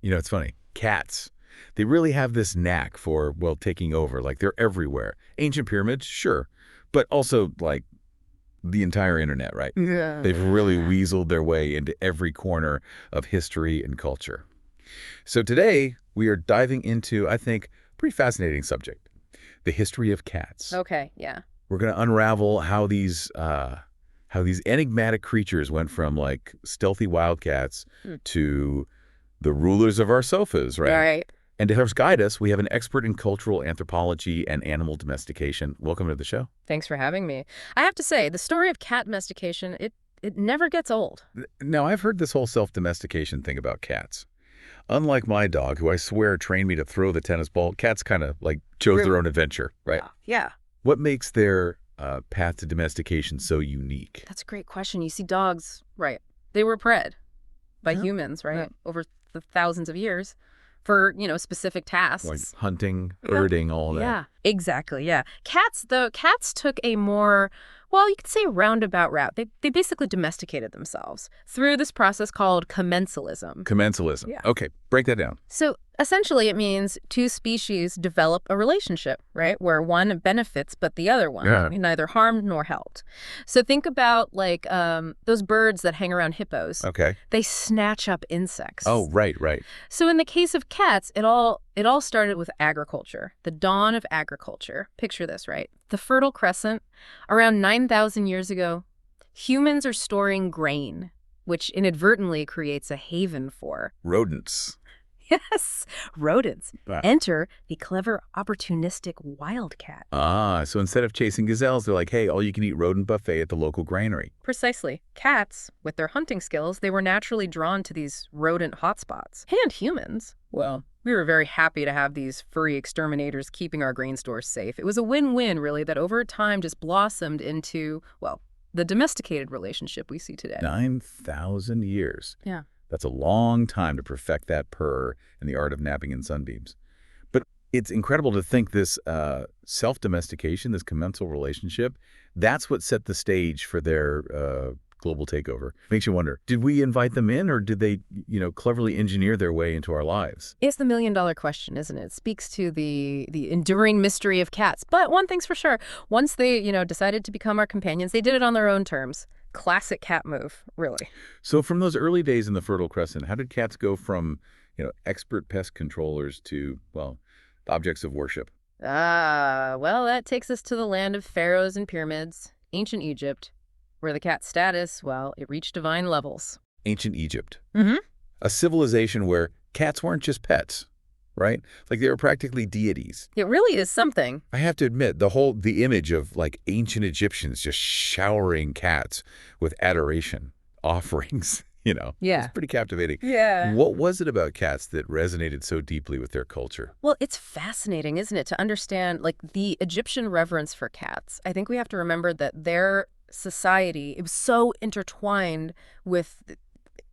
You know, it's funny. Cats, they really have this knack for, well, taking over. Like, they're everywhere. Ancient pyramids, sure. But also, like, the entire internet, right? Yeah. They've really weaseled their way into every corner of history and culture. So today, we are diving into, I think, a pretty fascinating subject, the history of cats. Okay, yeah. We're going to unravel how these enigmatic creatures went from, like, stealthy wildcats Hmm. to the rulers of our sofas, All right? right. And to help us guide us, we have an expert in cultural anthropology and animal domestication. Welcome to the show. Thanks for having me. I have to say, the story of cat domestication, it never gets old. Now, I've heard this whole self-domestication thing about cats. Unlike my dog, who I swear trained me to throw the tennis ball, cats kind of, like, chose their own adventure, right? Yeah. What makes their path to domestication so unique? That's a great question. You see dogs, right? They were bred by Yeah. humans, right? Yeah. Over the thousands of years for, specific Like tasks. hunting, Yeah. herding, all that. Yeah, exactly. Yeah. Cats took a more, well, you could say roundabout route. They basically domesticated themselves through this process called commensalism. Commensalism. Yeah. Okay, break that down. So essentially it means two species develop a relationship, right? Where one benefits but the other one Yeah. neither harmed nor helped. So think about like those birds that hang around hippos. Okay. They snatch up insects. Oh, right. So in the case of cats, it all started with agriculture, the dawn of agriculture. Picture this, right? The Fertile Crescent, around 9,000 years ago, humans are storing grain, which inadvertently creates a haven for, Rodents. yes, rodents. Ah. Enter the clever, opportunistic wildcat. So instead of chasing gazelles, they're like, hey, all-you-can-eat rodent buffet at the local granary. Precisely. Cats, with their hunting skills, they were naturally drawn to these rodent hotspots. And humans, well, we were very happy to have these furry exterminators keeping our grain stores safe. It was a win-win, really, that over time just blossomed into, well, the domesticated relationship we see today. 9,000 years. Yeah. That's a long time to perfect that purr and the art of napping in sunbeams. But it's incredible to think this self-domestication, this commensal relationship, that's what set the stage for their global takeover. Makes you wonder, did we invite them in, or did they, cleverly engineer their way into our lives? It's the million-dollar question, isn't it? It speaks to the enduring mystery of cats. But one thing's for sure, once they, decided to become our companions, they did it on their own terms. Classic cat move, really. So from those early days in the Fertile Crescent, how did cats go from, expert pest controllers to, well, objects of worship? Well, that takes us to the land of pharaohs and pyramids, ancient Egypt, where the cat's status, well, it reached divine levels. Ancient Egypt. Mm-hmm. A civilization where cats weren't just pets, right? Like, they were practically deities. It really is something. I have to admit, the image of, like, ancient Egyptians just showering cats with adoration, offerings, Yeah. It's pretty captivating. Yeah. What was it about cats that resonated so deeply with their culture? Well, it's fascinating, isn't it, to understand, like, the Egyptian reverence for cats. I think we have to remember that their society, it was so intertwined with,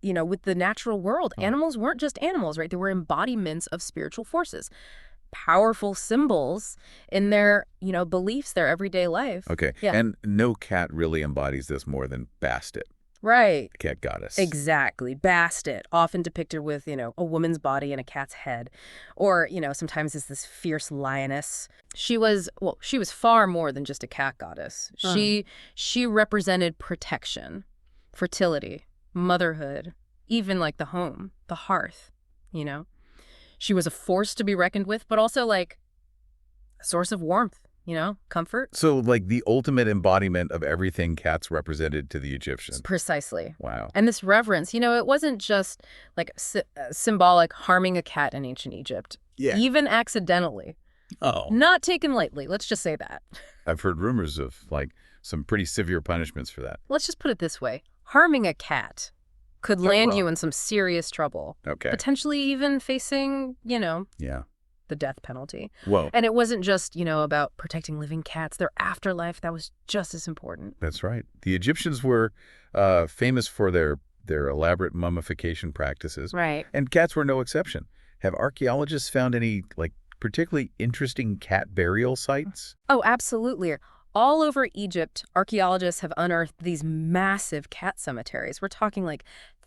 with the natural world. Oh. Animals weren't just animals, right? They were embodiments of spiritual forces, powerful symbols in their, beliefs, their everyday life. Okay. Yeah. And no cat really embodies this more than Bastet, Right. the cat goddess. Exactly. Bastet, often depicted with, a woman's body and a cat's head. Or, sometimes as this fierce lioness. She was far more than just a cat goddess. She represented protection, fertility, motherhood, even like the home, the hearth, She was a force to be reckoned with, but also like a source of warmth, comfort. So, like, the ultimate embodiment of everything cats represented to the Egyptians. Precisely. Wow. And this reverence, it wasn't just like symbolic harming a cat in ancient Egypt. Yeah. Even accidentally. Oh. Not taken lightly. Let's just say that. I've heard rumors of, like, some pretty severe punishments for that. Let's just put it this way. Harming a cat could land wrong. you in some serious trouble. Okay. Potentially even facing, Yeah. the death penalty. Whoa. And it wasn't just, about protecting living cats. Their afterlife, that was just as important. That's right. The Egyptians were famous for their elaborate mummification practices. Right. And cats were no exception. Have archaeologists found any, like, particularly interesting cat burial sites? Oh, absolutely. All over Egypt, archaeologists have unearthed these massive cat cemeteries. We're talking like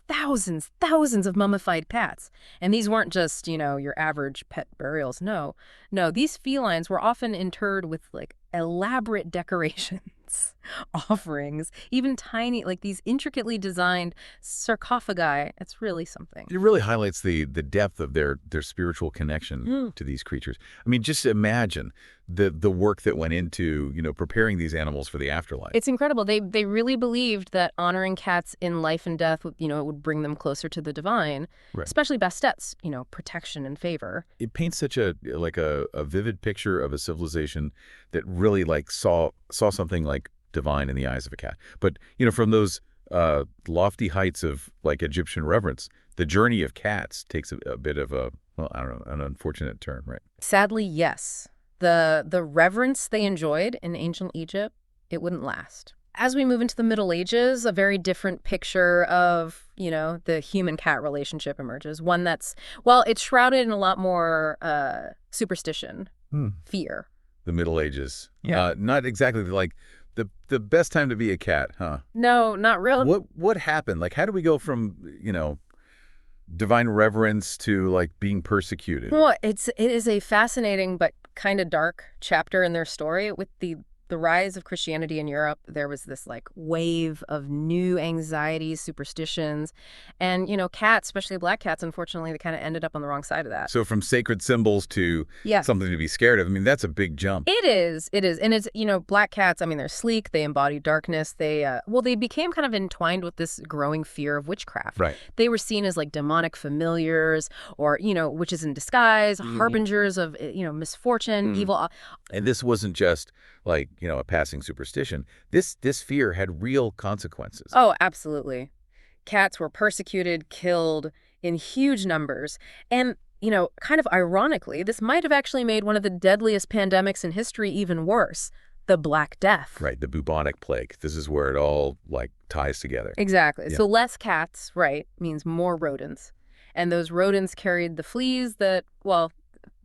thousands of mummified cats. And these weren't just, your average pet burials. No, no, these felines were often interred with like elaborate decorations, offerings, even tiny, like these intricately designed sarcophagi. It's really something. It really highlights the depth of their spiritual connection to these creatures. I mean, just imagine the work that went into, preparing these animals for the afterlife. It's incredible. They really believed that honoring cats in life and death, it would bring them closer to the divine, Right. especially Bastet's, protection and favor. It paints such a vivid picture of a civilization that really like saw something like divine in the eyes of a cat. But, from those lofty heights of like Egyptian reverence, the journey of cats takes a bit of a, well, I don't know, an unfortunate turn, right? Sadly, yes. The reverence they enjoyed in ancient Egypt, it wouldn't last. As we move into the Middle Ages, a very different picture of, the human-cat relationship emerges. One that's, well, it's shrouded in a lot more superstition, fear. The Middle Ages. Yeah. Not exactly like the best time to be a cat, huh? No, not really. What happened? Like, how do we go from, divine reverence to like being persecuted? Well, it is a fascinating but kind of dark chapter in their story. With the rise of Christianity in Europe, there was this like wave of new anxieties, superstitions, and cats, especially black cats, unfortunately, they kind of ended up on the wrong side of that. So from sacred symbols to something to be scared of. I mean, that's a big jump. It is, and it's black cats. I mean, they're sleek, they embody darkness. They they became kind of entwined with this growing fear of witchcraft. Right. They were seen as like demonic familiars, or witches in disguise, harbingers of misfortune, evil. And this wasn't just like, a passing superstition. This fear had real consequences. Oh, absolutely. Cats were persecuted, killed in huge numbers. And, kind of ironically, this might have actually made one of the deadliest pandemics in history even worse, the Black Death. Right, the bubonic plague. This is where it all, like, ties together. Exactly. Yeah. So less cats, right, means more rodents. And those rodents carried the fleas that, well,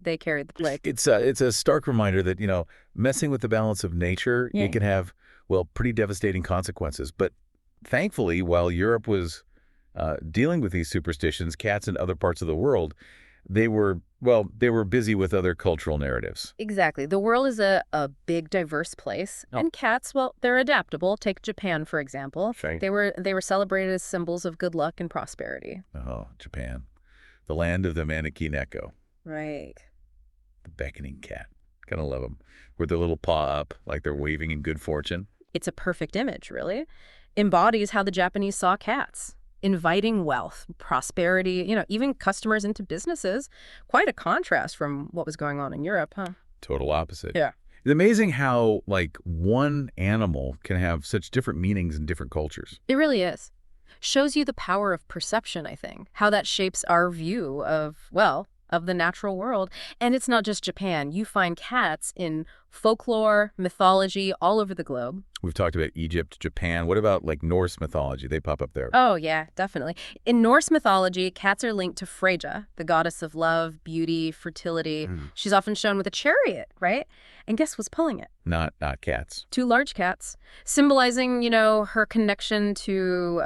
they carried the plague. It's a stark reminder that, messing with the balance of nature, it can have, well, pretty devastating consequences. But thankfully, while Europe was dealing with these superstitions, cats in other parts of the world, they were busy with other cultural narratives. Exactly. The world is a big, diverse place. And cats, well, they're adaptable. Take Japan, for example. Right. They were celebrated as symbols of good luck and prosperity. Oh, Japan. The land of the maneki neko. Right. The beckoning cat. Gotta love them. With their little paw up, like they're waving in good fortune. It's a perfect image, really. Embodies how the Japanese saw cats. Inviting wealth, prosperity, even customers into businesses. Quite a contrast from what was going on in Europe, huh? Total opposite. Yeah. It's amazing how, like, one animal can have such different meanings in different cultures. It really is. Shows you the power of perception, I think. How that shapes our view of, well, of the natural world. And it's not just Japan. You find cats in folklore, mythology, all over the globe. We've talked about Egypt, Japan. What about, like, Norse mythology? They pop up there. Oh, yeah, definitely. In Norse mythology, cats are linked to Freyja, the goddess of love, beauty, fertility. She's often shown with a chariot, right? And guess what's pulling it? Not cats. 2 large cats, symbolizing, her connection to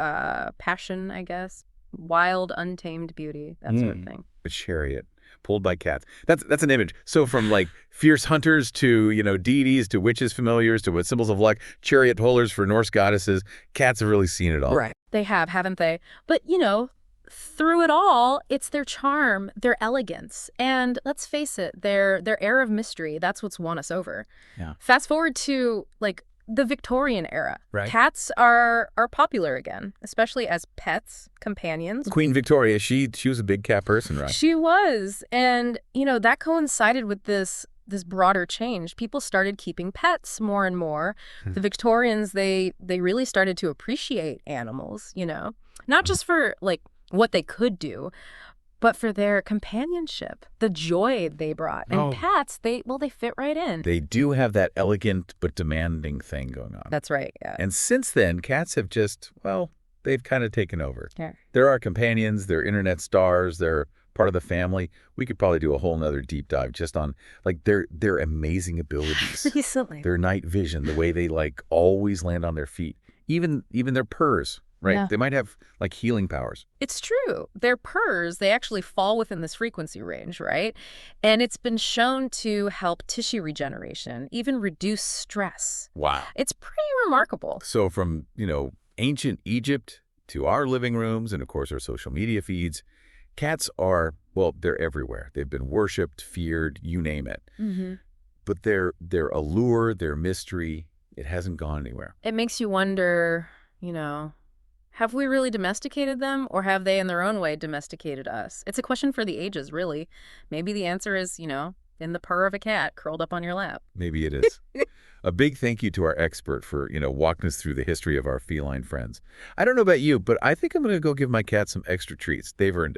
passion, I guess. Wild, untamed beauty, that sort of thing. A chariot pulled by cats. That's an image. So from like fierce hunters to, deities to witches, familiars to what symbols of luck, chariot pullers for Norse goddesses, cats have really seen it all. Right. They have, haven't they? But, through it all, it's their charm, their elegance, and let's face it, their air of mystery. That's what's won us over. Yeah. Fast forward to like the Victorian era. Right. Cats are popular again, especially as pets, companions. Queen Victoria, she was a big cat person, right? She was, and that coincided with this broader change. People started keeping pets more and more. The Victorians, they really started to appreciate animals, not just for like what they could do, but for their companionship, the joy they brought. And cats, they fit right in. They do have that elegant but demanding thing going on. That's right, yeah. And since then, cats have just, well, they've kind of taken over. Yeah. They're our companions. They're internet stars. They're part of the family. We could probably do a whole nother deep dive just on like their amazing abilities. Recently. Their night vision, the way they like always land on their feet. Even their purrs. Right. Yeah. They might have, like, healing powers. It's true. Their purrs, they actually fall within this frequency range, right? And it's been shown to help tissue regeneration, even reduce stress. Wow. It's pretty remarkable. So from, ancient Egypt to our living rooms and, of course, our social media feeds, cats are, well, they're everywhere. They've been worshipped, feared, you name it. Mm-hmm. But their allure, their mystery, it hasn't gone anywhere. It makes you wonder, have we really domesticated them, or have they in their own way domesticated us? It's a question for the ages, really. Maybe the answer is, in the purr of a cat curled up on your lap. Maybe it is. A big thank you to our expert for, walking us through the history of our feline friends. I don't know about you, but I think I'm going to go give my cat some extra treats. They've earned it.